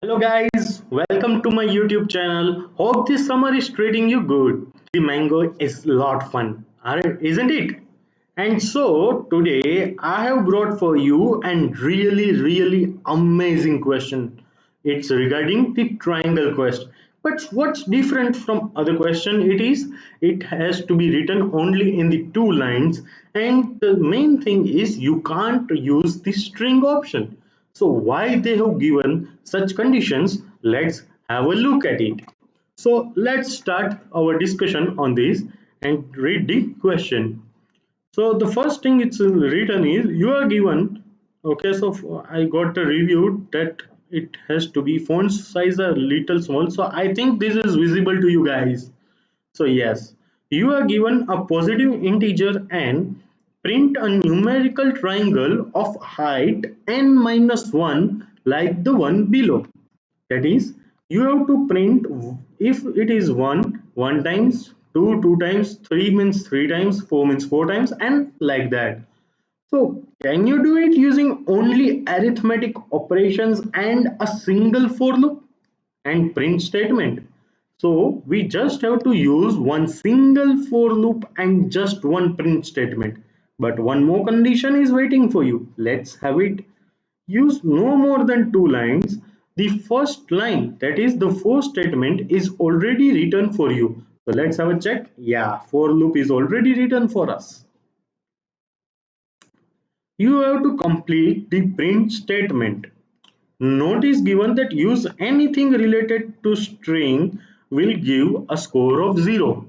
Hello guys, welcome to my YouTube channel. Hope this summer is treating you good. The mango is lot fun, isn't it? And so today I have brought for you and really amazing question. It's regarding the triangle quest. But what's different from other question it has to be written only in the two lines, and the main thing is you can't use the string option. So why they have given such conditions? Let's have a look at it. So let's start our discussion on this and read the question. So the first thing it's written is you are given. Okay, so I got a review that it has to be font size a little small. So I think this is visible to you guys. So yes, you are given a positive integer and print a numerical triangle of height n minus 1 like the one below. That is, you have to print if it is 1 times, 2 times, 3 means 3 times, 4 means 4 times, and like that. So can you do it using only arithmetic operations and a single for loop and print statement? So we just have to use one single for loop and just one print statement. But one more condition is waiting for you. Let's have it. Use no more than two lines. The first line, that is the for statement, is already written for you. So let's have a check. Yeah, for loop is already written for us. You have to complete the print statement. Note is given that use anything related to string will give a score of 0.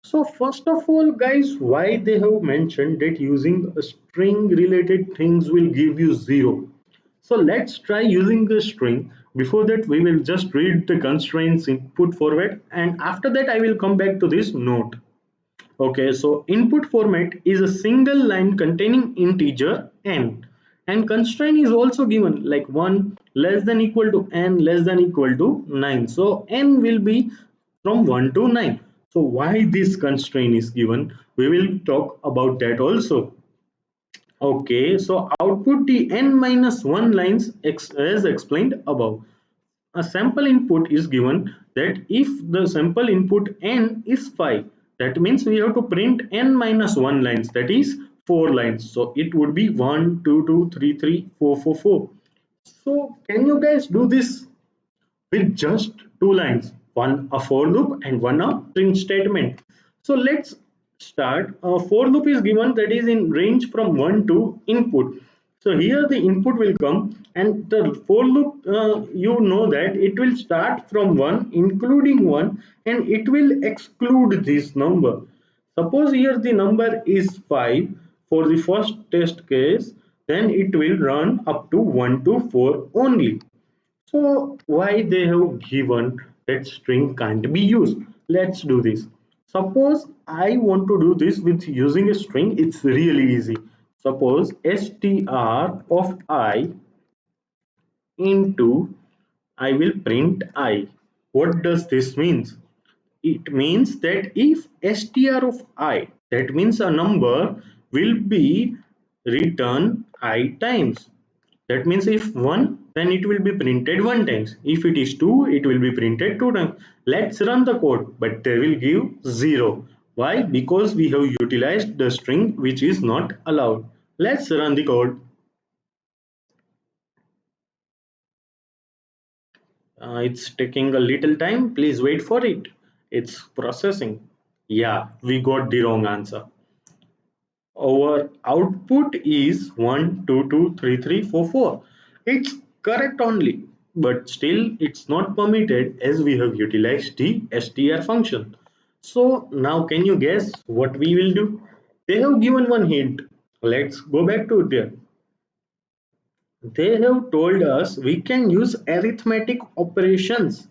So first of all guys, why they have mentioned that using a string related things will give you 0. So let's try using the string. Before that we will just read the constraints input format, and after that I will come back to this note. Okay, so input format is a single line containing integer n, and constraint is also given like 1 less than equal to n less than equal to 9. So n will be from 1 to 9. So why this constraint is given? We will talk about that also. Okay, so output the n minus 1 lines as explained above. A sample input is given that if the sample input n is 5, that means we have to print n minus 1 lines, that is 4 lines. So it would be 1 2 2 3 3 4 4 4. So can you guys do this with just two lines, one a for loop and one a print statement? So let's start. A for loop is given that is in range from 1 to input. So here the input will come, and the for loop, you know that it will start from 1 including 1, and it will exclude this number. Suppose here the number is 5 for the first test case, then it will run up to 1 to 4 only. So why they have given that string can't be used? Let's do this. Suppose I want to do this with using a string. It's really easy. Suppose str of I into I will print I. What does this means? It means that if str of I, that means a number will be written I times. That means if 1, then it will be printed 1 times. If it is 2, it will be printed 2 times. Let's run the code, but they will give 0. Why? Because we have utilized the string which is not allowed. Let's run the code. It's taking a little time. Please wait for it. It's processing. Yeah, we got the wrong answer. Our output is 1 2 2 3 3 4 4. It's correct only, but still it's not permitted as we have utilized the str function. So now can you guess what we will do? They have given one hint. Let's go back to there. They have told us we can use arithmetic operations.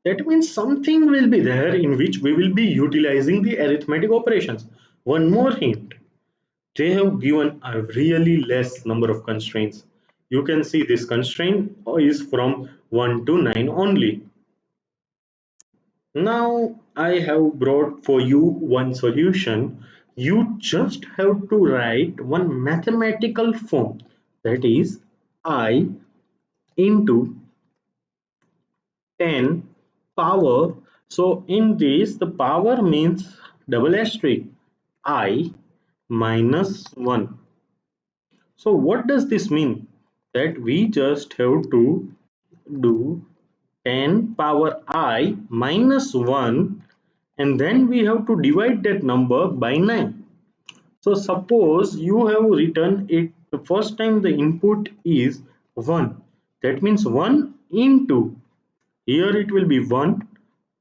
That means something will be there in which we will be utilizing the arithmetic operations. One more hint. They have given a really less number of constraints. You can see this constraint is from 1 to 9 only. Now I have brought for you one solution. You just have to write one mathematical form, that is I into 10 power. So in this, the power means double asterisk I minus 1. So what does this mean? That we just have to do 10 power I minus 1, and then we have to divide that number by 9. So suppose you have written it the first time, the input is 1. That means 1 into, here it will be 1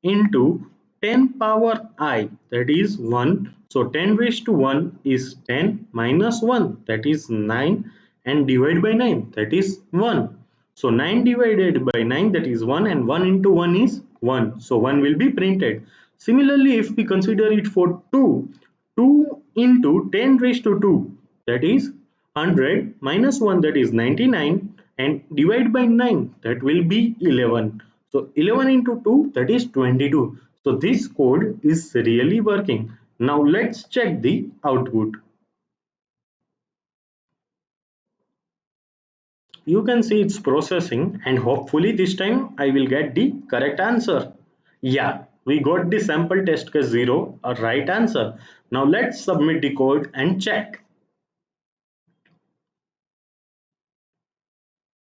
into 10 power I, that is 1. So 10 raised to 1 is 10 minus 1, that is 9, and divide by 9, that is 1. So 9 divided by 9, that is 1, and 1 into 1 is 1. So 1 will be printed. Similarly, if we consider it for 2, 2 into 10 raised to 2, that is 100, minus 1, that is 99, and divide by 9, that will be 11. So 11 into 2, that is 22. So this code is really working. Now let's check the output. You can see it's processing, and hopefully this time I will get the correct answer. Yeah, we got the sample test case 0, a right answer. Now let's submit the code and check.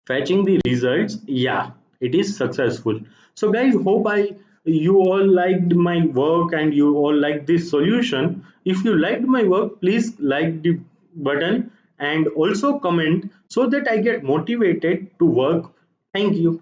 Fetching the results, yeah, it is successful. So guys, hope I you all liked my work and you all like this solution. If you liked my work, please like the button and also comment so that I get motivated to work. Thank you.